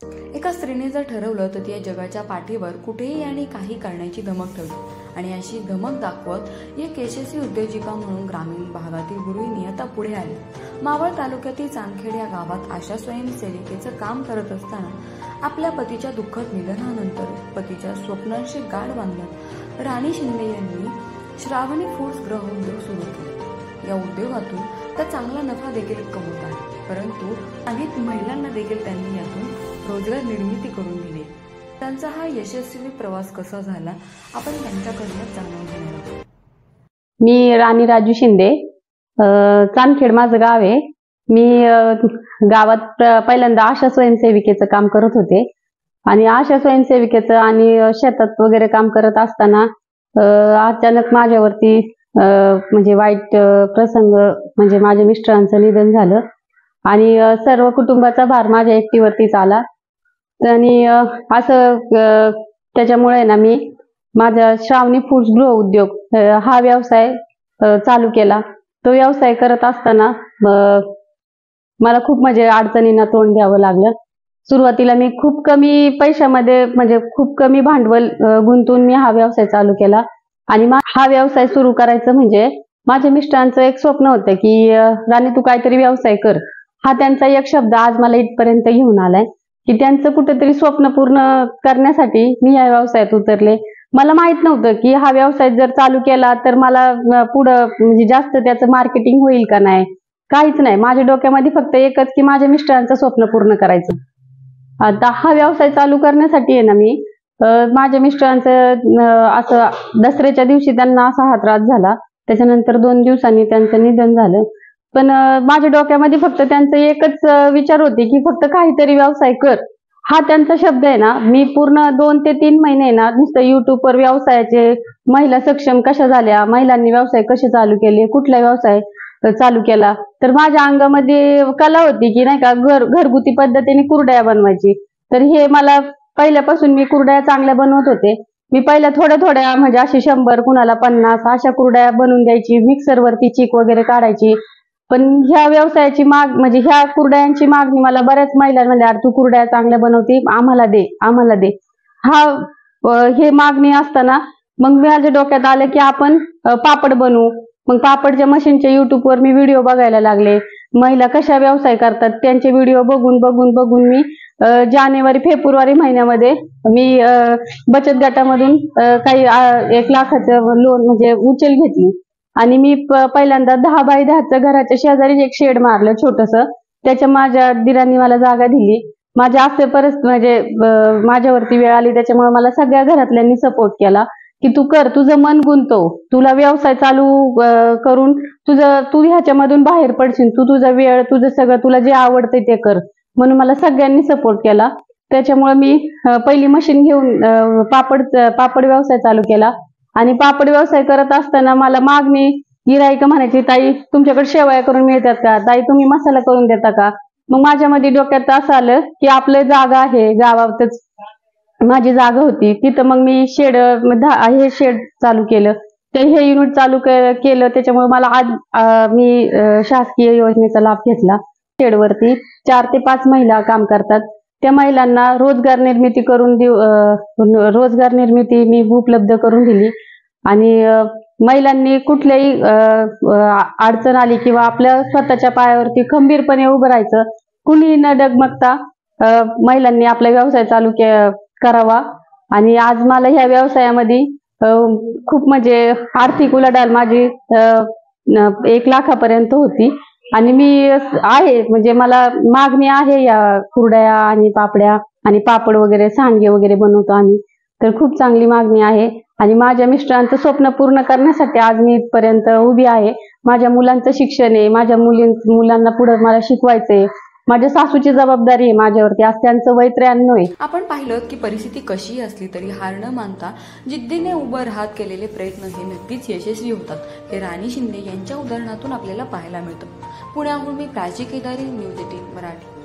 एका स्त्रीने जर ठरवलं तर ती या जगाच्या पाठीवर कुठेही आणि काही करण्याची धमक ठेवली आणि अशी धमक दाखवत एक यशस्वी उद्योजिका म्हणून ग्रामीण भागातील गृहिणी आता पुढे आली। मावळ तालुक्यातील चांदखेड या गावात आशा स्वयंसेविकेचं काम करत असताना आपल्या पतीच्या दुःखद निधनानंतर पतीच्या स्वप्नांशी गाठ बांधत राणी शिंदे यांनी श्रावणी फूड्स गृह उद्योग सुरू केले। या उद्योगातून त्या चांगला नफा देखील कमवत आहेत, परंतु अनेक महिलांना देखील त्यांनी यातून रोजगार निर्मिती करून दिली। त्यांचा हा यशस्वी प्रवास कसा झाला आपण त्यांच्याकडून जाणून घेणार आहोत। मी राणी राजू शिंदे, चांदखेड माझं गाव आहे। मी गावात पहिल्यांदा आशा स्वयंसेविकेचं काम करत होते आणि आशा स्वयंसेविकेचं आणि शेतात वगैरे काम करत असताना अचानक माझ्यावरती म्हणजे वाईट प्रसंग म्हणजे माझ्या मिस्टरांचं निधन झालं आणि सर्व कुटुंबाचा भार माझ्या एकटीवरतीच आला। आणि असं त्याच्यामुळे ना मी माझा श्रावणी फूड्स गृह उद्योग हा व्यवसाय चालू केला। तो व्यवसाय करत असताना मला खूप म्हणजे अडचणींना तोंड द्यावं लागलं। सुरुवातीला मी खूप कमी पैशामध्ये म्हणजे खूप कमी भांडवल गुंतवून मी हा व्यवसाय चालू केला आणि हा व्यवसाय सुरू करायचं म्हणजे माझ्या मिस्टरांचं एक स्वप्न होतं की राणी तू काहीतरी व्यवसाय कर। हा त्यांचा एक शब्द आज मला इथपर्यंत घेऊन आलाय की त्यांचं कुठेतरी स्वप्न पूर्ण करण्यासाठी मी या व्यवसायात उतरले। मला माहित नव्हतं की हा व्यवसाय जर चालू केला तर मला पुढं म्हणजे जास्त त्याचं मार्केटिंग होईल का नाही, काहीच नाही। माझ्या डोक्यामध्ये फक्त एकच की माझ्या मिस्टरांचं स्वप्न पूर्ण करायचं। आता हा व्यवसाय चालू करण्यासाठी आहे ना मी माझ्या मिस्टरांचं असं दसऱ्याच्या दिवशी त्यांना असा हा त्रास झाला, त्याच्यानंतर 2 दिवसांनी त्यांचं निधन झालं। पण माझ्या डोक्यामध्ये फक्त त्यांचं एकच विचार होते की फक्त काहीतरी व्यवसाय कर, हा त्यांचा शब्द आहे ना। मी पूर्ण 2 ते 3 महिने ना नुसतं युट्यूबवर व्यवसायाचे महिला सक्षम कशा झाल्या, महिलांनी व्यवसाय कसे चालू केले, कुठला व्यवसाय चालू केला, तर माझ्या अंगामध्ये कला होती की नाही का घरगुती पद्धतीने कुरडया बनवायची। तर हे मला पहिल्यापासून मी कुरडया चांगल्या बनवत होते। मी पहिल्या थोड्या म्हणजे अशी 100 कुणाला 50 अशा कुरडया बनवून द्यायची, मिक्सरवरती चीक वगैरे काढायची। पण ह्या व्यवसायाची म्हणजे ह्या कुरडयांची मागणी मला बऱ्याच महिलांना म्हणल्या, तू कुरडया चांगल्या बनवते, आम्हाला दे आम्हाला दे। हे मागणी असताना मग माझ्या डोक्यात आलं की आपण पापड बनवू। मग पापडच्या मशीनच्या युट्यूबवर मी व्हिडिओ बघायला लागले, महिला कशा व्यवसाय करतात त्यांचे व्हिडिओ बघून मी जानेवारी फेब्रुवारी महिन्यामध्ये मी बचत गटामधून काही 1 लाखाचं लोन म्हणजे उचल घेतली आणि मी पहिल्यांदा 10 बाय 10चं घराच्या शेजारी एक शेड मारलं छोटंसं। त्याच्या माझ्या दिरांनी मला जागा दिली। माझ्या असे म्हणजे माझ्यावरती वेळ आली, त्याच्यामुळे मला सगळ्या घरातल्यांनी सपोर्ट केला की तू कर, तुझं मन गुंतव, तुला व्यवसाय चालू करून तू ह्याच्यामधून बाहेर पडशील, तू तुझा वेळ तुझं सगळं तुला जे आवडतंय ते कर, म्हणून मला सगळ्यांनी सपोर्ट केला। त्याच्यामुळे मी पहिली मशीन घेऊन पापड व्यवसाय चालू केला आणि पापड व्यवसाय करत असताना मला मागणी गिराईक म्हणायची, ताई तुमच्याकडे शेवया करून मिळतात का, ताई तुम्ही मसाला करून देता का। मग माझ्यामध्ये डोक्यात असं आलं की आपलं जागा आहे गावातच, माझी जागा होती तिथं, मग मी हे शेड चालू केलं, हे युनिट चालू केलं। त्याच्यामुळे मला आज मी शासकीय योजनेचा लाभ घेतला। शेडवरती 4 ते 5 महिला काम करतात, त्या महिलांना रोजगार निर्मिती मी उपलब्ध करून दिली आणि महिलांनी कुठल्याही अडचण आली किंवा आपल्या स्वतःच्या पायावरती खंबीरपणे उभं राहायचं, कुणी न डगमगता महिलांनी आपला व्यवसाय चालू करावा। आणि आज मला ह्या व्यवसायामध्ये खूप म्हणजे आर्थिक उलाढाल माझी 1 लाखापर्यंत होती आणि मी आहे म्हणजे मला मागणी आहे या कुरडया आणि पापड्या आणि पापड वगैरे सांडगे वगैरे बनवतो आम्ही, तर खूप चांगली मागणी आहे आणि माझ्या मिस्टरांचं स्वप्न पूर्ण करण्यासाठी आज मी इथपर्यंत उभी आहे। माझ्या मुलांचं शिक्षण आहे, माझ्या मुलांना पुढे मला शिकवायचंय, माझ्या सासूची जबाबदारी आहे माझ्यावरती, आज त्यांचं वय 93 आहे। आपण पाहिलं की परिस्थिती कशी असली तरी हार न मानता जिद्दीने उभं राहत केलेले प्रयत्न हे नक्कीच यशस्वी होतात। हे राणी शिंदे यांच्या उदाहरणातून आपल्याला पाहायला मिळतं। पुण्याहून मी प्राची केदारी, न्यूज 18 मराठी।